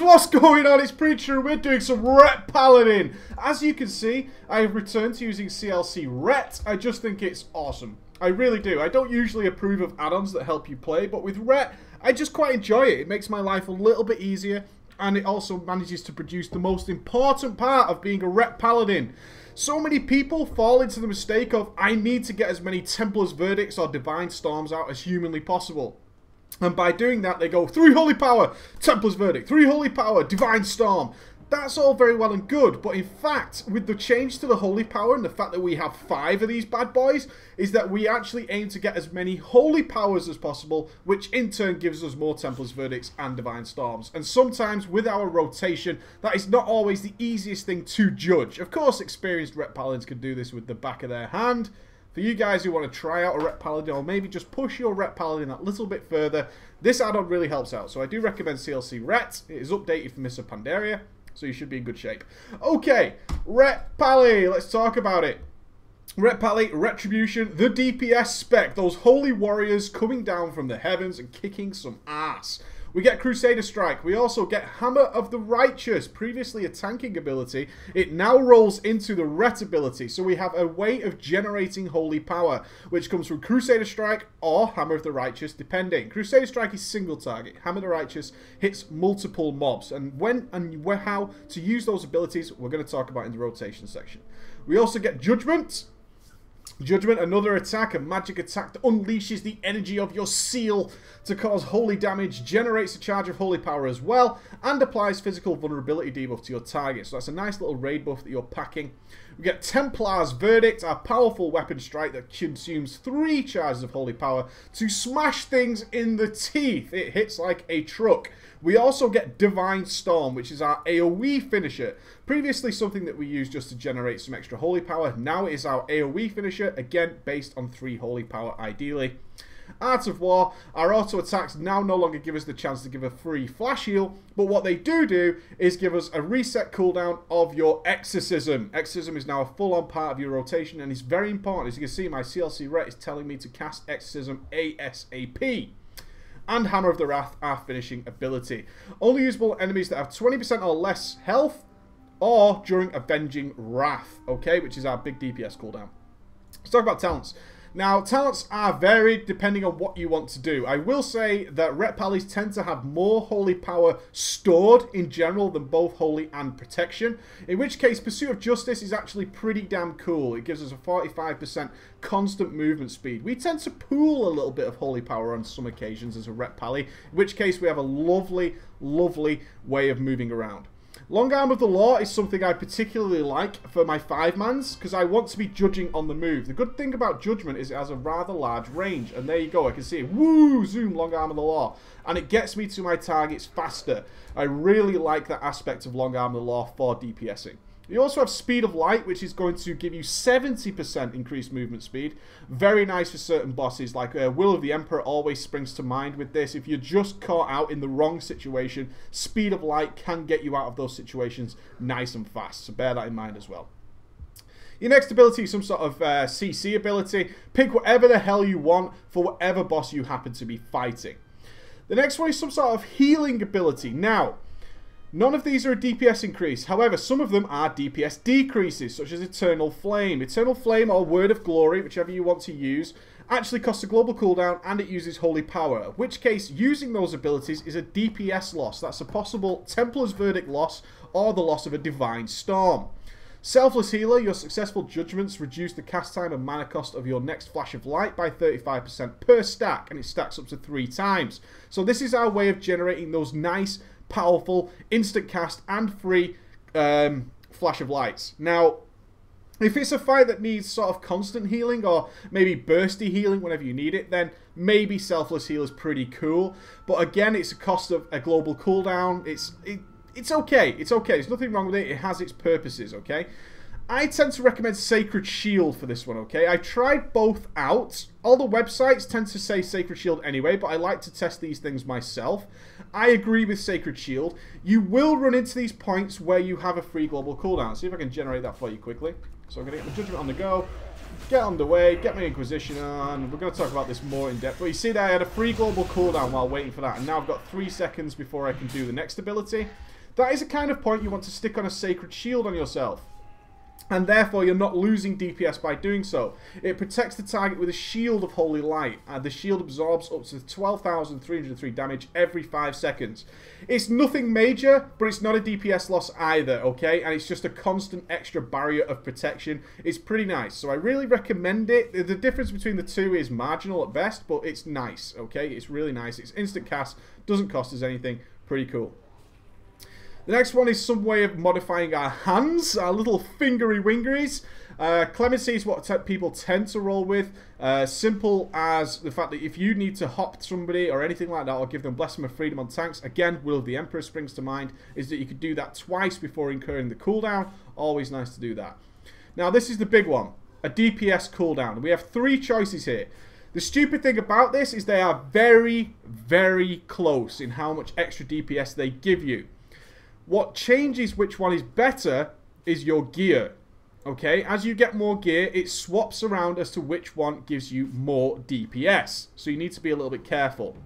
what's going on? It's Preacher and we're doing some Ret Paladin. As you can see, I have returned to using CLC Ret. I just think it's awesome. I really do. I don't usually approve of add-ons that help you play, but with Ret, I just quite enjoy it. It makes my life a little bit easier, and it also manages to produce the most important part of being a Ret Paladin. So many people fall into the mistake of, I need to get as many Templar's Verdicts or Divine Storms out as humanly possible. And by doing that, they go 3 Holy Power, Templar's Verdict, 3 Holy Power, Divine Storm. That's all very well and good, but in fact, with the change to the Holy Power and the fact that we have 5 of these bad boys, is that we actually aim to get as many Holy Powers as possible, which in turn gives us more Templar's Verdicts and Divine Storms. And sometimes, with our rotation, that is not always the easiest thing to judge. Of course, experienced Ret Paladins can do this with the back of their hand. For you guys who want to try out a Ret Paladin, or maybe just push your Ret Paladin that little bit further, this add-on really helps out. So I do recommend CLC Ret. It is updated for Mists of Pandaria, so you should be in good shape. Okay, Ret Pally, let's talk about it. Ret Pally, Retribution, the DPS spec, those holy warriors coming down from the heavens and kicking some ass. We get Crusader Strike. We also get Hammer of the Righteous, previously a tanking ability. It now rolls into the Ret ability, so we have a way of generating holy power, which comes from Crusader Strike or Hammer of the Righteous, depending. Crusader Strike is single target. Hammer of the Righteous hits multiple mobs, and when and how to use those abilities, we're going to talk about in the rotation section. We also get Judgment. Judgment, another attack, a magic attack that unleashes the energy of your seal to cause holy damage, generates a charge of holy power as well, and applies physical vulnerability debuff to your target. So that's a nice little raid buff that you're packing. We get Templar's Verdict, our powerful weapon strike that consumes 3 charges of holy power to smash things in the teeth. It hits like a truck. We also get Divine Storm, which is our AoE finisher. Previously something that we used just to generate some extra holy power. Now it is our AoE finisher, again based on 3 holy power ideally. Art of War, our auto attacks now no longer give us the chance to give a free flash heal, but what they do is give us a reset cooldown of your Exorcism. Exorcism is now a full-on part of your rotation and is very important. As you can see, my CLC Ret is telling me to cast Exorcism ASAP. And Hammer of the Wrath, our finishing ability. Only usable enemies that have 20% or less health, or during Avenging Wrath, okay, which is our big DPS cooldown. Let's talk about talents. Now, talents are varied depending on what you want to do. I will say that Ret Pallies tend to have more holy power stored in general than both holy and protection, in which case Pursuit of Justice is actually pretty damn cool. It gives us a 45% constant movement speed. We tend to pool a little bit of holy power on some occasions as a Ret Pally, in which case we have a lovely, lovely way of moving around. Long Arm of the Law is something I particularly like for my 5-mans, because I want to be judging on the move. The good thing about Judgment is it has a rather large range, and there you go, I can see it. Woo! Zoom, Long Arm of the Law. And it gets me to my targets faster. I really like that aspect of Long Arm of the Law for DPSing. You also have Speed of Light, which is going to give you 70% increased movement speed. Very nice for certain bosses, like Will of the Emperor always springs to mind with this. If you're just caught out in the wrong situation, Speed of Light can get you out of those situations nice and fast, so bear that in mind as well. Your next ability is some sort of CC ability. Pick whatever the hell you want for whatever boss you happen to be fighting. The next one is some sort of healing ability. Now, none of these are a DPS increase. However, some of them are DPS decreases, such as Eternal Flame. Eternal Flame or Word of Glory, whichever you want to use, actually costs a global cooldown and it uses holy power. In which case, using those abilities is a DPS loss. That's a possible Templar's Verdict loss or the loss of a Divine Storm. Selfless Healer, your successful judgments reduce the cast time and mana cost of your next Flash of Light by 35% per stack, and it stacks up to 3 times. So this is our way of generating those nice, powerful, instant cast and free Flash of Lights. Now, if it's a fight that needs sort of constant healing or maybe bursty healing whenever you need it, then maybe Selfless Heal is pretty cool. But again, it's a cost of a global cooldown. It's okay. It's okay. There's nothing wrong with it. It has its purposes, okay? I tend to recommend Sacred Shield for this one, okay? I tried both out. All the websites tend to say Sacred Shield anyway, but I like to test these things myself. I agree with Sacred Shield. You will run into these points where you have a free global cooldown. See if I can generate that for you quickly. So I'm going to get my Judgment on the go, get underway, get my Inquisition on. We're going to talk about this more in depth. But you see that I had a free global cooldown while waiting for that, and now I've got 3 seconds before I can do the next ability. that is a kind of point you want to stick on a Sacred Shield on yourself. And therefore, you're not losing DPS by doing so. It protects the target with a Shield of Holy Light, and the shield absorbs up to 12,303 damage every 5 seconds. It's nothing major, but it's not a DPS loss either, okay? And it's just a constant extra barrier of protection. It's pretty nice, so I really recommend it. The difference between the two is marginal at best, but it's nice, okay? It's really nice. It's instant cast, doesn't cost us anything. Pretty cool. The next one is some way of modifying our hands, our little fingery wingeries. Clemency is what people tend to roll with. Simple as the fact that if you need to hop somebody or anything like that, or give them Blessing of Freedom on tanks, again, Will of the Emperor springs to mind, is that you could do that twice before incurring the cooldown. Always nice to do that. Now, this is the big one, a DPS cooldown. We have 3 choices here. The stupid thing about this is they are very, very close in how much extra DPS they give you. What changes which one is better is your gear. Okay, as you get more gear, it swaps around as to which one gives you more DPS. So you need to be a little bit careful.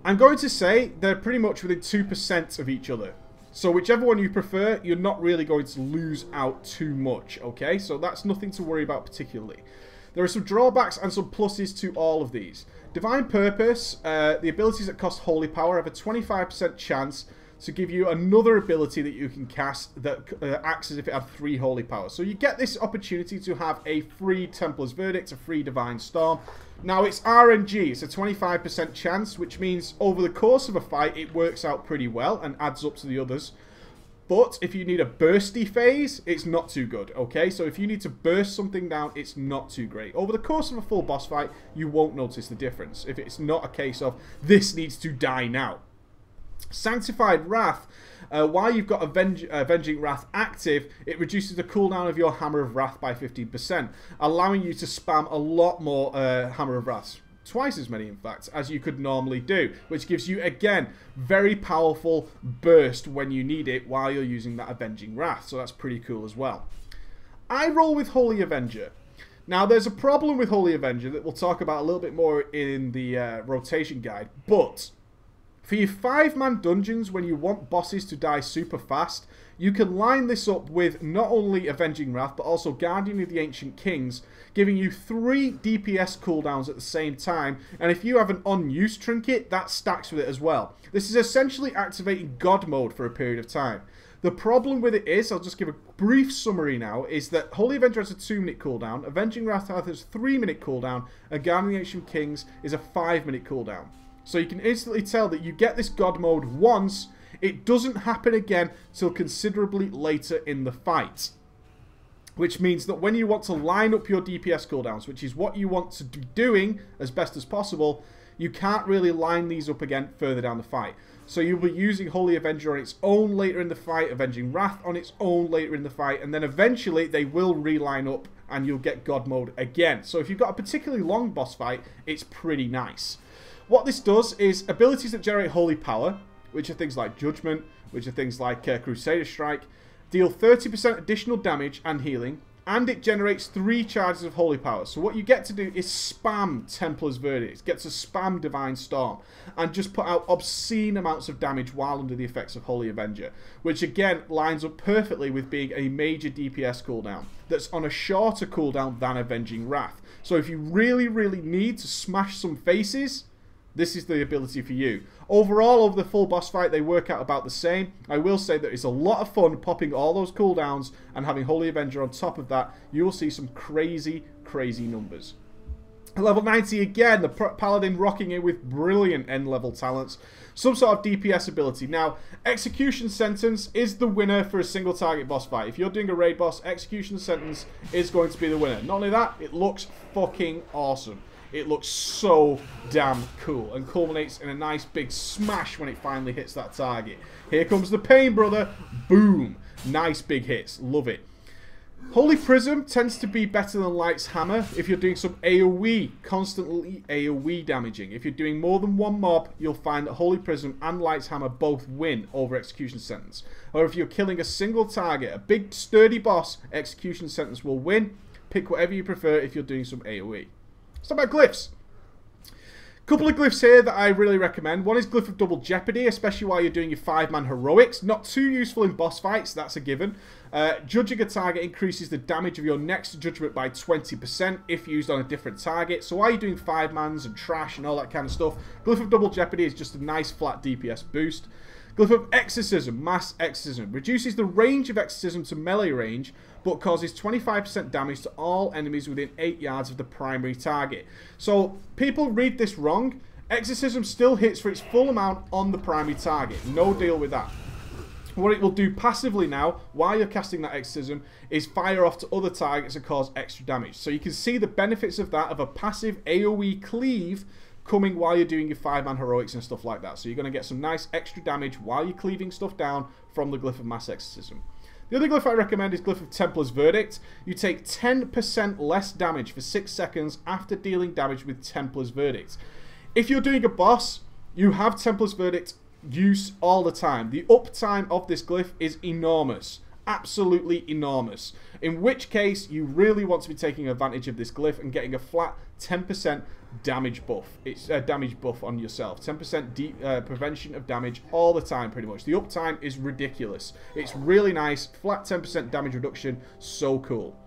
I'm going to say they're pretty much within 2% of each other. So whichever one you prefer, you're not really going to lose out too much. Okay, so that's nothing to worry about particularly. There are some drawbacks and some pluses to all of these. Divine Purpose, the abilities that cost Holy Power have a 25% chance to give you another ability that you can cast that acts as if it had 3 Holy Powers. So you get this opportunity to have a free Templar's Verdict, a free Divine Storm. Now it's RNG, it's a 25% chance, which means over the course of a fight it works out pretty well and adds up to the others. But if you need a bursty phase, it's not too good, okay? So if you need to burst something down, it's not too great. Over the course of a full boss fight, you won't notice the difference if it's not a case of this needs to die now. Sanctified Wrath, while you've got Avenging Wrath active, it reduces the cooldown of your Hammer of Wrath by 15%, allowing you to spam a lot more Hammer of Wraths. Twice as many, in fact, as you could normally do, which gives you, again, very powerful burst when you need it while you're using that Avenging Wrath, so that's pretty cool as well. I roll with Holy Avenger. Now, there's a problem with Holy Avenger that we'll talk about a little bit more in the rotation guide, but for your 5-man dungeons, when you want bosses to die super fast, you can line this up with not only Avenging Wrath, but also Guardian of the Ancient Kings, giving you 3 DPS cooldowns at the same time, and if you have an unused trinket, that stacks with it as well. This is essentially activating God mode for a period of time. The problem with it is, I'll just give a brief summary now, is that Holy Avenger has a 2-minute cooldown, Avenging Wrath has a 3-minute cooldown, and Guardian of the Ancient Kings is a 5-minute cooldown. So you can instantly tell that you get this God mode once, it doesn't happen again till considerably later in the fight. Which means that when you want to line up your DPS cooldowns, which is what you want to be doing as best as possible, you can't really line these up again further down the fight. So you'll be using Holy Avenger on its own later in the fight, Avenging Wrath on its own later in the fight, and then eventually they will reline up and you'll get God mode again. So if you've got a particularly long boss fight, it's pretty nice. What this does is abilities that generate Holy Power, which are things like Judgment, which are things like Crusader Strike, deal 30% additional damage and healing, and it generates 3 charges of Holy Power. So what you get to do is spam Templar's Verdict, get to spam Divine Storm, and just put out obscene amounts of damage while under the effects of Holy Avenger, which again lines up perfectly with being a major DPS cooldown that's on a shorter cooldown than Avenging Wrath. So if you really, really need to smash some faces, this is the ability for you. Overall, over the full boss fight, they work out about the same. I will say that it's a lot of fun popping all those cooldowns and having Holy Avenger on top of that. You will see some crazy, crazy numbers. At level 90 again, the Paladin rocking in with brilliant end-level talents. Some sort of DPS ability. Now, Execution Sentence is the winner for a single target boss fight. If you're doing a raid boss, Execution Sentence is going to be the winner. Not only that, it looks fucking awesome. It looks so damn cool and culminates in a nice big smash when it finally hits that target. Here comes the pain, brother. Boom. Nice big hits. Love it. Holy Prism tends to be better than Light's Hammer if you're doing some AoE, constantly AoE damaging. If you're doing more than one mob, you'll find that Holy Prism and Light's Hammer both win over Execution Sentence. Or if you're killing a single target, a big sturdy boss, Execution Sentence will win. Pick whatever you prefer if you're doing some AoE. Let's talk about glyphs. Couple of glyphs here that I really recommend. One is Glyph of Double Jeopardy, especially while you're doing your 5-man heroics. Not too useful in boss fights, that's a given. Judging a target increases the damage of your next judgment by 20% if used on a different target. So while you're doing 5-mans and trash and all that kind of stuff, Glyph of Double Jeopardy is just a nice flat DPS boost. Glyph of Exorcism, Mass Exorcism, reduces the range of Exorcism to melee range, but causes 25% damage to all enemies within 8 yards of the primary target. So, people read this wrong. Exorcism still hits for its full amount on the primary target. No deal with that. What it will do passively now, while you're casting that Exorcism, is fire off to other targets and cause extra damage. So you can see the benefits of that, of a passive AoE cleave, coming while you're doing your 5-man heroics and stuff like that. So you're going to get some nice extra damage while you're cleaving stuff down from the Glyph of Mass Exorcism. The other glyph I recommend is Glyph of Templar's Verdict. You take 10% less damage for 6 seconds after dealing damage with Templar's Verdict. If you're doing a boss, you have Templar's Verdict use all the time. The uptime of this glyph is enormous. Absolutely enormous. In which case, you really want to be taking advantage of this glyph and getting a flat 10% damage buff. It's a damage buff on yourself. 10% prevention of damage all the time, pretty much. The uptime is ridiculous. It's really nice. Flat 10% damage reduction. So cool.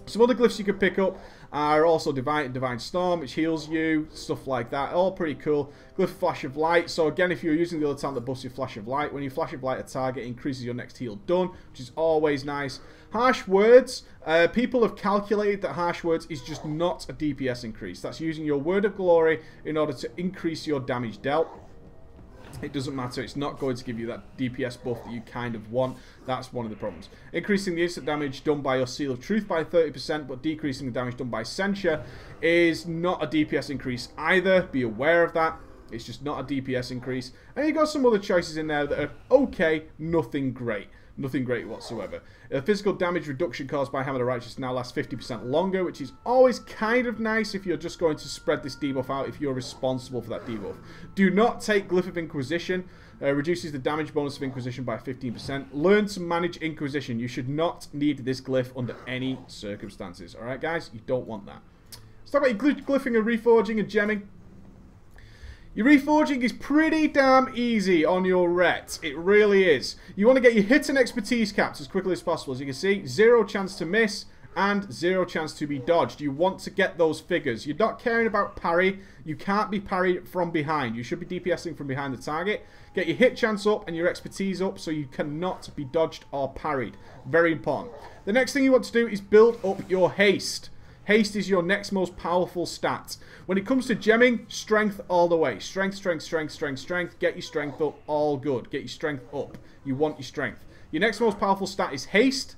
Some other glyphs you could pick up are also Divine Storm, which heals you, stuff like that. All pretty cool. Glyph Flash of Light. So again, if you're using the other talent that buffs your Flash of Light, when you Flash of Light a target, it increases your next heal done, which is always nice. Harsh Words. People have calculated that Harsh Words is just not a DPS increase. That's using your Word of Glory in order to increase your damage dealt. It doesn't matter, it's not going to give you that DPS buff that you kind of want. That's one of the problems. Increasing the instant damage done by your Seal of Truth by 30%, but decreasing the damage done by Censure is not a DPS increase either. Be aware of that. It's just not a DPS increase. And you've got some other choices in there that are okay, nothing great. Nothing great whatsoever. Physical damage reduction caused by Hammer of the Righteous now lasts 50% longer, which is always kind of nice if you're just going to spread this debuff out, if you're responsible for that debuff. Do not take Glyph of Inquisition. Reduces the damage bonus of Inquisition by 15%. Learn to manage Inquisition. You should not need this glyph under any circumstances. Alright guys, you don't want that. Let's talk about your glyphing and reforging and gemming. Your reforging is pretty damn easy on your Ret. It really is. You want to get your hit and expertise caps as quickly as possible. As you can see, 0 chance to miss and 0 chance to be dodged. You want to get those figures. You're not caring about parry. You can't be parried from behind. You should be DPSing from behind the target. Get your hit chance up and your expertise up so you cannot be dodged or parried. Very important. The next thing you want to do is build up your haste. Haste is your next most powerful stat. When it comes to gemming, strength all the way. Strength, strength, strength, strength, strength. Get your strength up, all good. Get your strength up. You want your strength. Your next most powerful stat is haste.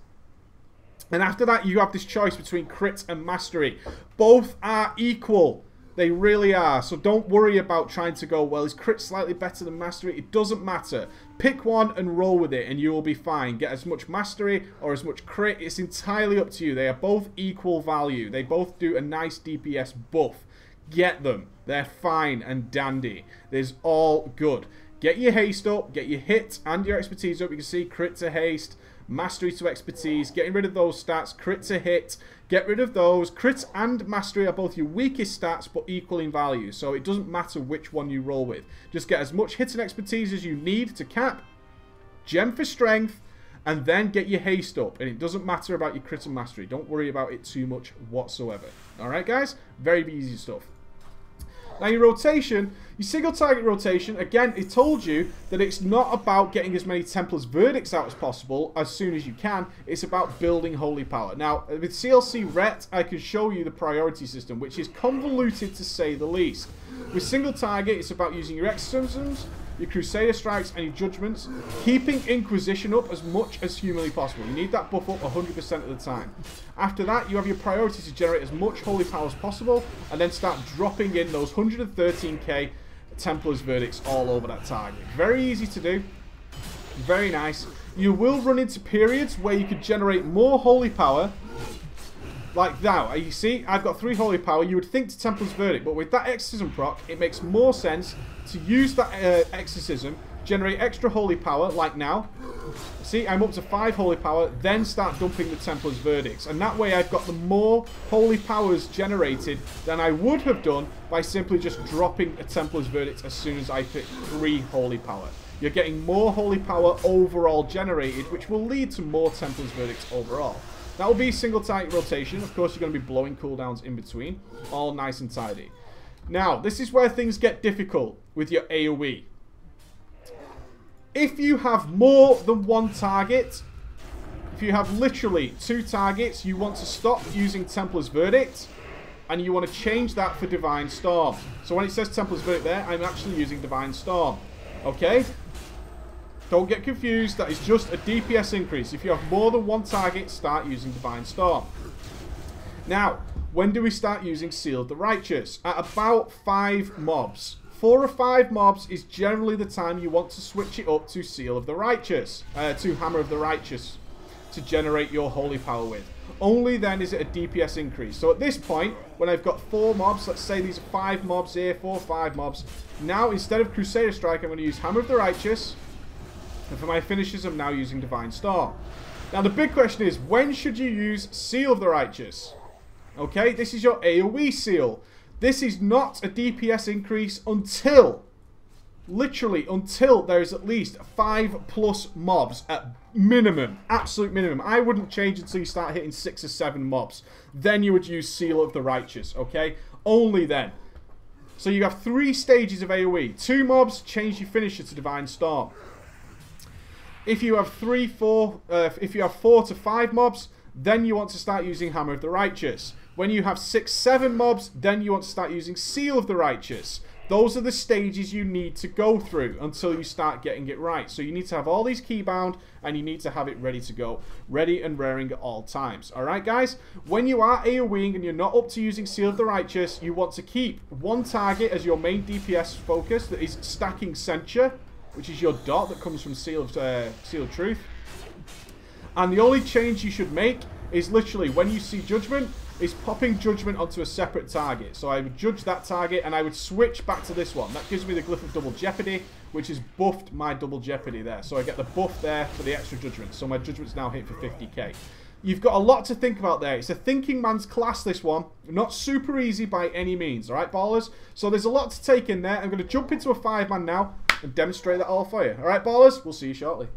And after that, you have this choice between crit and mastery. Both are equal. They really are. So don't worry about trying to go, well, is crit slightly better than mastery? It doesn't matter. Pick one and roll with it and you will be fine. Get as much mastery or as much crit. It's entirely up to you. They are both equal value. They both do a nice DPS buff. Get them. They're fine and dandy. There's all good. Get your haste up. Get your hit and your expertise up. You can see crit to haste, mastery to expertise. Getting rid of those stats. Crit to hit. Get rid of those. Crit and mastery are both your weakest stats, but equal in value. So it doesn't matter which one you roll with. Just get as much hit and expertise as you need to cap. Gem for strength. And then get your haste up. And it doesn't matter about your crit and mastery. Don't worry about it too much whatsoever. Alright guys? Very easy stuff. Now your rotation, your single target rotation, again, it told you that it's not about getting as many Templar's Verdicts out as possible as soon as you can. It's about building Holy Power. Now, with CLC Ret, I can show you the priority system, which is convoluted to say the least. With single target, it's about using your exorcisms, your Crusader Strikes, and your Judgments, keeping Inquisition up as much as humanly possible. You need that buff up 100% of the time. After that, you have your priority to generate as much Holy Power as possible, and then start dropping in those 113k Templar's Verdicts all over that target. Very easy to do. Very nice. You will run into periods where you could generate more Holy Power. Like now, you see, I've got 3 Holy Power. You would think to Templar's Verdict, but with that Exorcism proc, it makes more sense to use that Exorcism, generate extra holy power, like now. See, I'm up to 5 holy power, then start dumping the Templar's Verdicts. And that way I've got the more holy powers generated than I would have done by simply just dropping a Templar's Verdict as soon as I pick 3 holy power. You're getting more holy power overall generated, which will lead to more Templar's Verdicts overall. That will be single target rotation. Of course, you're going to be blowing cooldowns in between. All nice and tidy. Now, this is where things get difficult with your AoE. If you have more than one target, if you have literally 2 targets, you want to stop using Templar's Verdict, and you want to change that for Divine Storm. So when it says Templar's Verdict there, I'm actually using Divine Storm. Okay? Don't get confused, that is just a DPS increase. If you have more than one target, start using Divine Storm. Now, when do we start using Seal of the Righteous? At about 5 mobs. 4 or 5 mobs is generally the time you want to switch it up to Seal of the Righteous, to Hammer of the Righteous, to generate your holy power with. Only then is it a DPS increase. So at this point, when I've got 4 mobs, let's say these are 5 mobs here, 4 or 5 mobs. Now, instead of Crusader Strike, I'm going to use Hammer of the Righteous. And for my finishes, I'm now using Divine Storm. Now, the big question is, when should you use Seal of the Righteous? Okay, this is your AoE seal. This is not a DPS increase until, literally, until there is at least 5+ mobs at minimum. Absolute minimum. I wouldn't change until you start hitting 6 or 7 mobs. Then you would use Seal of the Righteous, okay? Only then. So you have 3 stages of AoE. 2 mobs, change your finisher to Divine Storm. If you have 4 to 5 mobs, then you want to start using Hammer of the Righteous. When you have 6, 7 mobs, then you want to start using Seal of the Righteous. Those are the stages you need to go through until you start getting it right. So you need to have all these keybound, and you need to have it ready to go. Ready and raring at all times. Alright guys? When you are AoEing and you're not up to using Seal of the Righteous, you want to keep one target as your main DPS focus, that is stacking Censure, which is your dot that comes from Seal of Truth. And the only change you should make is literally when you see Judgment, is popping Judgment onto a separate target. So I would judge that target and I would switch back to this one. That gives me the Glyph of Double Jeopardy, which has buffed my Double Jeopardy there. So I get the buff there for the extra Judgment. So my Judgment's now hit for 50k. You've got a lot to think about there. It's a thinking man's class, this one. Not super easy by any means, alright, ballers? So there's a lot to take in there. I'm going to jump into a 5-man now and demonstrate that all for you. Alright, ballers? We'll see you shortly.